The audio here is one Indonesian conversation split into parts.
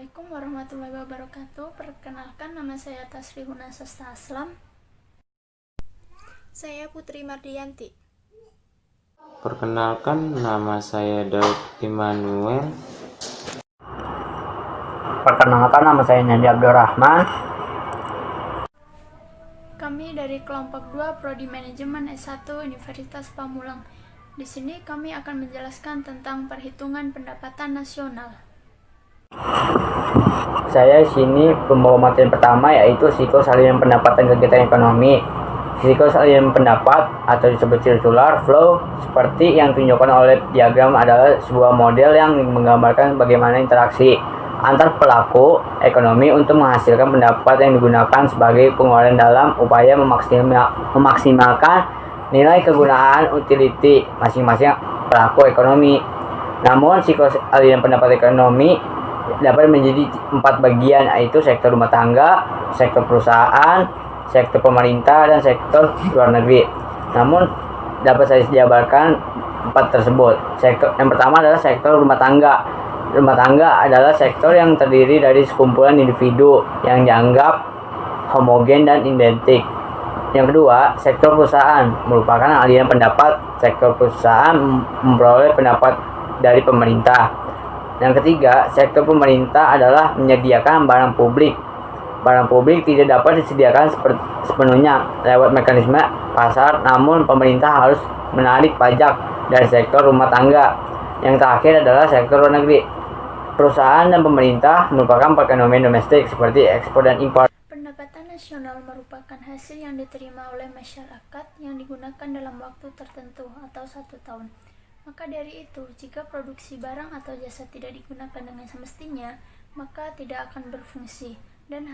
Assalamualaikum warahmatullahi wabarakatuh. Perkenalkan, nama saya Tasrihuna Sasta Aslam. Saya Putri Mardiyanti. Perkenalkan, nama saya Daud Immanuel. Perkenalkan, nama saya Nandi Abdurrahman. Kami dari kelompok 2 Prodi Manajemen S1 Universitas Pamulang. Di sini kami akan menjelaskan tentang perhitungan pendapatan nasional. Saya di sini pembawa materi pertama, yaitu siklus salinan pendapatan kegiatan ekonomi. Siklus salinan pendapat atau disebut circular flow seperti yang ditunjukkan oleh diagram adalah sebuah model yang menggambarkan bagaimana interaksi antar pelaku ekonomi untuk menghasilkan pendapat yang digunakan sebagai pengeluaran dalam upaya memaksimalkan nilai kegunaan utility masing-masing pelaku ekonomi. Namun siklus salinan pendapat ekonomi dapat menjadi 4 bagian, yaitu sektor rumah tangga, sektor perusahaan, sektor pemerintah, dan sektor luar negeri. Namun dapat saya jabarkan 4 tersebut. Yang pertama adalah sektor rumah tangga. Rumah tangga adalah sektor yang terdiri dari sekumpulan individu yang dianggap homogen dan identik. Yang kedua, sektor perusahaan merupakan aliran pendapat. Sektor perusahaan memperoleh pendapat dari pemerintah. Yang ketiga, sektor pemerintah adalah menyediakan barang publik. Barang publik tidak dapat disediakan sepenuhnya lewat mekanisme pasar, namun pemerintah harus menarik pajak dari sektor rumah tangga. Yang terakhir adalah sektor luar negeri. Perusahaan dan pemerintah merupakan perekonomian domestik seperti ekspor dan impor. Pendapatan nasional merupakan hasil yang diterima oleh masyarakat yang digunakan dalam waktu tertentu atau 1 tahun. Maka dari itu, jika produksi barang atau jasa tidak digunakan dengan semestinya, maka tidak akan berfungsi dan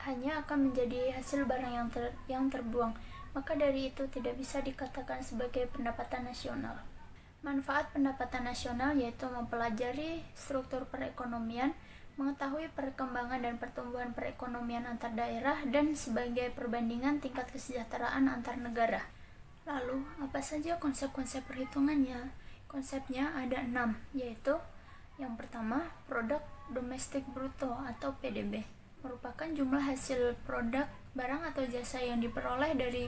hanya akan menjadi hasil barang yang terbuang. Maka dari itu tidak bisa dikatakan sebagai pendapatan nasional. Manfaat pendapatan nasional yaitu mempelajari struktur perekonomian, mengetahui perkembangan dan pertumbuhan perekonomian antar daerah, dan sebagai perbandingan tingkat kesejahteraan antar negara. Lalu, apa saja konsep-konsep perhitungannya? Konsepnya ada 6, yaitu yang pertama, produk domestik bruto atau PDB, merupakan jumlah hasil produk, barang atau jasa yang diperoleh dari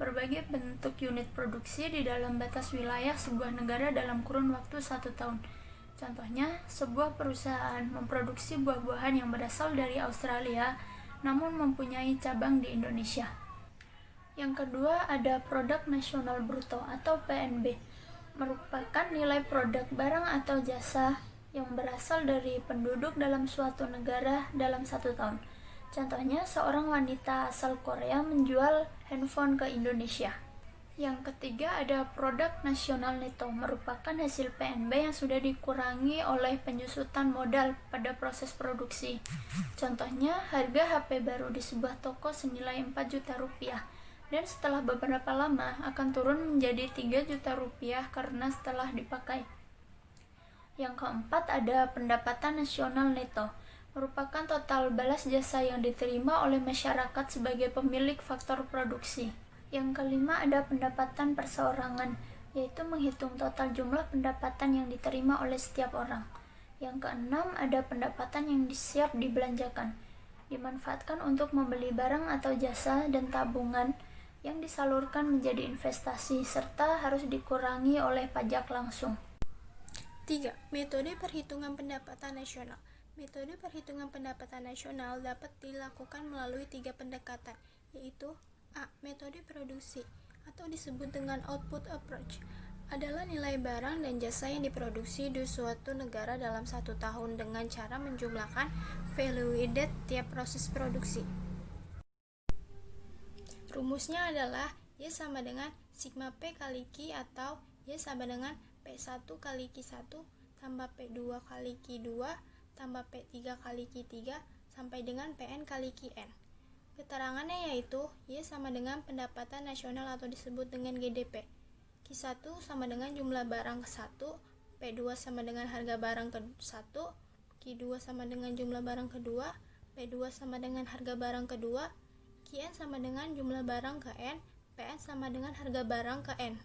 berbagai bentuk unit produksi di dalam batas wilayah sebuah negara dalam kurun waktu 1 tahun. Contohnya, sebuah perusahaan memproduksi buah-buahan yang berasal dari Australia, namun mempunyai cabang di Indonesia. Yang kedua, ada produk nasional bruto atau PNB, merupakan nilai produk barang atau jasa yang berasal dari penduduk dalam suatu negara dalam 1 tahun. Contohnya, seorang wanita asal Korea menjual handphone ke Indonesia. Yang ketiga, ada produk nasional neto, merupakan hasil PNB yang sudah dikurangi oleh penyusutan modal pada proses produksi. Contohnya, harga HP baru di sebuah toko senilai 4 juta rupiah, dan setelah beberapa lama akan turun menjadi 3 juta rupiah karena setelah dipakai. Yang keempat, ada pendapatan nasional neto, merupakan total balas jasa yang diterima oleh masyarakat sebagai pemilik faktor produksi. Yang kelima, ada pendapatan perseorangan, yaitu menghitung total jumlah pendapatan yang diterima oleh setiap orang. Yang keenam, ada pendapatan yang siap dibelanjakan, dimanfaatkan untuk membeli barang atau jasa dan tabungan yang disalurkan menjadi investasi serta harus dikurangi oleh pajak langsung. 3. Metode perhitungan pendapatan nasional. Metode perhitungan pendapatan nasional dapat dilakukan melalui 3 pendekatan, yaitu A. Metode produksi atau disebut dengan output approach, adalah nilai barang dan jasa yang diproduksi di suatu negara dalam 1 tahun dengan cara menjumlahkan value added tiap proses produksi. Rumusnya adalah Y sama dengan sigma P kali Q atau Y sama dengan P1 kali Q1 tambah P2 kali Q2 tambah P3 kali Q3 sampai dengan Pn kali Qn. Keterangannya yaitu Y sama dengan pendapatan nasional atau disebut dengan GDP. Q1 sama dengan jumlah barang ke-1, P2 sama dengan harga barang ke-1, Q2 sama dengan jumlah barang kedua, P2 sama dengan harga barang kedua, Qn sama dengan jumlah barang ke N, Pn sama dengan harga barang ke N.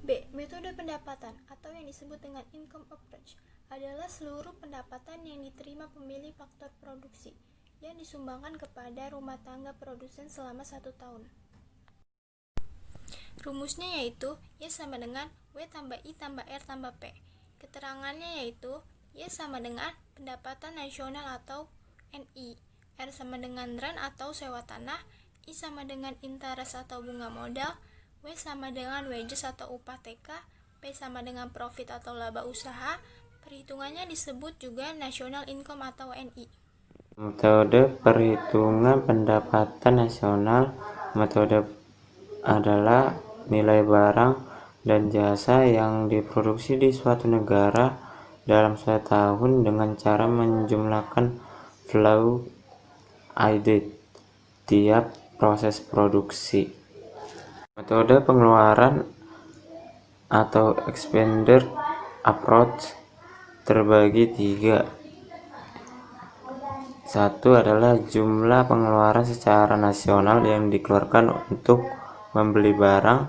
B. Metode pendapatan atau yang disebut dengan income approach adalah seluruh pendapatan yang diterima pemilik faktor produksi yang disumbangkan kepada rumah tangga produsen selama 1 tahun. Rumusnya yaitu Y sama dengan W tambah I tambah R tambah P. Keterangannya yaitu Y sama dengan pendapatan nasional atau NI, R sama dengan rent atau sewa tanah, I sama dengan interest atau bunga modal, W sama dengan wages atau upah TK, P sama dengan profit atau laba usaha. Perhitungannya disebut juga national income atau NI. Metode perhitungan pendapatan nasional. Metode adalah nilai barang dan jasa yang diproduksi di suatu negara dalam suatu tahun dengan cara menjumlahkan flow added tiap proses produksi. Metode pengeluaran atau expenditure approach terbagi 3. Satu adalah jumlah pengeluaran secara nasional yang dikeluarkan untuk membeli barang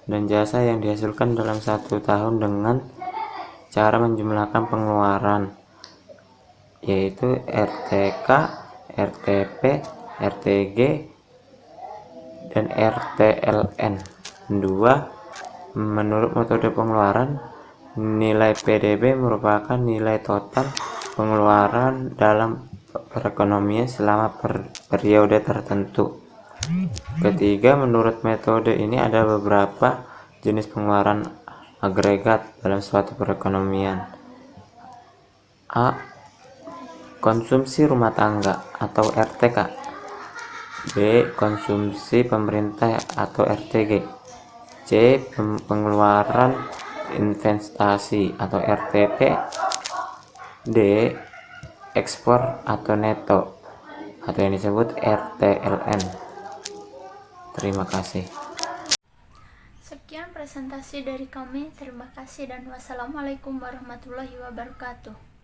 dan jasa yang dihasilkan dalam 1 tahun dengan cara menjumlahkan pengeluaran, yaitu RTK, RTP, RTG, dan RTLN. 2. Menurut metode pengeluaran, nilai PDB merupakan nilai total pengeluaran dalam perekonomian selama periode tertentu. Ketiga, menurut metode ini ada beberapa jenis pengeluaran agregat dalam suatu perekonomian. A. Konsumsi rumah tangga atau RTK. B. Konsumsi pemerintah atau RTG. C. Pengeluaran investasi atau RTP. D. Ekspor atau neto atau yang disebut RTLN. Terima kasih. Sekian presentasi dari kami. Terima kasih dan wassalamualaikum warahmatullahi wabarakatuh.